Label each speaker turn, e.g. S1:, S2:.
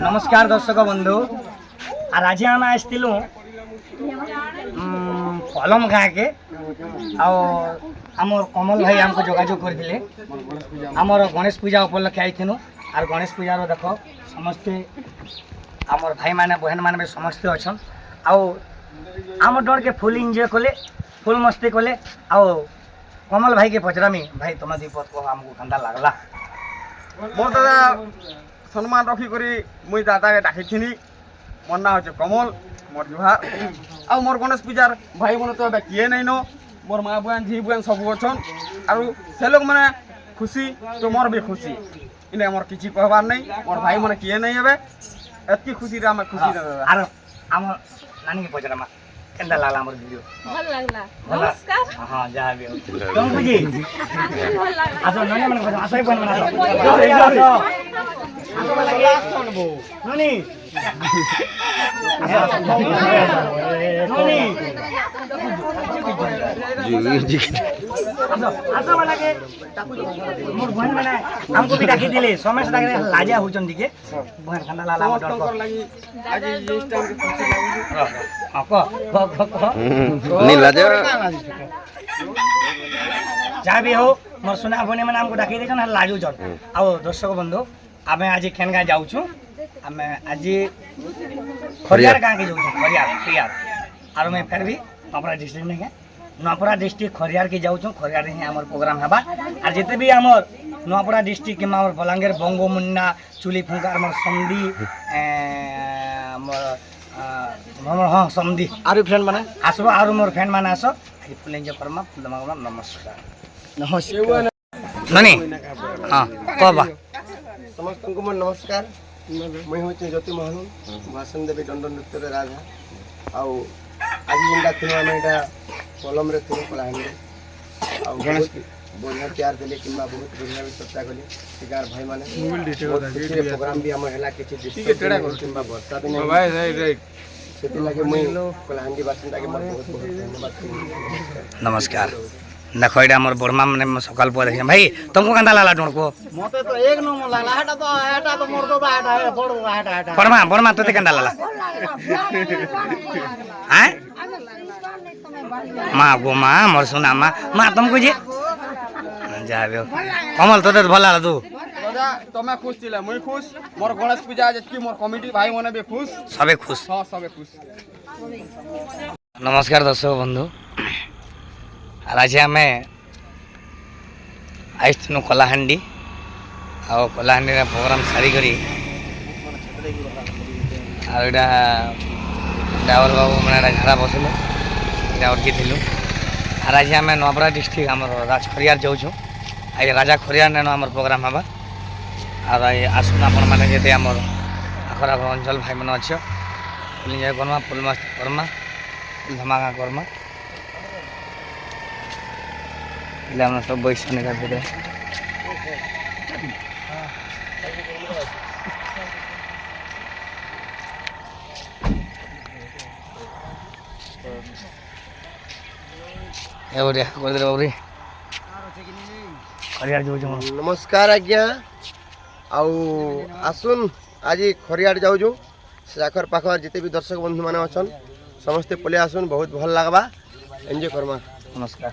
S1: नमस्कार दर्शक बंधु आर आज आम आसलु कलम गाँ के आमर कमल भाई आमको जोगाजोग करते आमर गणेश पूजा उपलक्षे आईथिनु आर गणेश पूजार देख समस्ते आमर भाई माने बहन माने भी समस्ते अच्छा आम डर के फुल एंजॉय कले फुल मस्ती कले कमल भाई के पचरामी भाई तुम दीपक को आमको कंदा लगला
S2: मोर दादा सम्मान रखी करी मुई दादा के डाकी मोर ना हो कमल मोर जुहार आ मोर गणेश पूजार भाई मन तो किए नहीं नो मोर माँ बुआन झी बुआन सब अच्छन आर से लोग मैंने खुशी तो मोर भी खुशी इन्हें मोर किसी कहबार नहीं मोर भाई मन किए नहीं हे एतकी खुशी रे हम खुशी
S1: आर आम नानी के पचरामा केंदा लागला हमर वीडियो
S3: भल लागला नमस्कार
S1: हां जा भी तुम बुझी
S3: भल लागला
S1: आसो नने मन आसो आसो बन आसो आसो लगे ननी ननी जी आसो लगे मोर बहन माने हमको भी डाकी दिले समय से डाके लाजा होचन दिके बहन खाना लाला मोर
S2: कर लगी आज इस टाइम के खुशी लागू
S1: आपको
S4: नहीं लाजा
S1: जहाँ भी हो मोर सुना बने मैंने हमको डाकी देछन लाजू जन आओ दर्शक बंधु आमे आज केन गाँ जाऊ छु आमे आज खरियार गाँ के जाऊ खरियार आरो मैं फिर भी नपरा डिस्ट्रिक्ट नहीं है नपरा डिस्ट्रिक्ट खरियार के जाऊ छु खरियार ही हमर प्रोग्राम हेबा और जिते भी हमर नपरा डिस्ट्रिक्ट के हमर बलांगीर बंगोमुन्ना चुली फुंका हमर संधि हाँ समझी आर फ्रेंड माने आसबो आर मोर फ्रेंड माने आसो फुल एंजॉय करमा फुल मागमा नमस्कार नमस्कार ननी हां कहबा
S5: समस्त को मोर नमस्कार मैं हूँ ज्योति महल भाषण देवी दंड नृत्य राजा आज जेनटा थी आम यहाँ कलम रे थी कलाहांडी गणेश बढ़िया प्यार देले कि बहुत बढ़िया भी चर्चा कले गार भाई माने प्रोग्राम भी आम है कि वर्षा दिन से मुझे कलाहांडी बासिंदा के बहुत बहुत धन्यवाद
S1: नमस्कार देखो ये मोर बड़मा मैंने सकाल पर देखिए भाई तुमको कंदा लाला डोर को
S5: मते तो एक नंबर लागला हटा तो मोर तो हटा है हटा
S1: बड़मा तो कंदा लाला हैं माँ गो माँ मोर सुना माँ तुमको जी जा कमल तो भल लाला तू
S2: दादा तमे खुश थिला मुई खुश मोर गणेश पूजा जतकी मोर कमिटी भाई माने भी खुश
S1: सबे खुश
S2: हां सबे खुश
S1: नमस्कार दर्शक बंधु आज आम आईनु कलाहांडी कलाहांडी प्रोग्राम सारिक डावर बाबू मैंने झाड़ा बसलु अटकी थी और आज आम नपरा डिस्ट्रिक्ट आम राज खरियार जाऊँ आज राजा खरियार ने आम प्रोग्राम हवा और आसन आपण मैंने जे आम आखर आखर अंचल भाई मैंने अच्छे फुल एंजॉय करमा फुल मस्त करमा फुल धमाका करमा सब बैठने का भीतर
S5: नमस्कार आज्ञा आसुन आज खरियार जाऊँ से आखर पाखर जिते भी दर्शक बंधु मैंने अच्छन समस्ते पलि आसुन बहुत भल लगवा एंजॉय करमा
S1: नमस्कार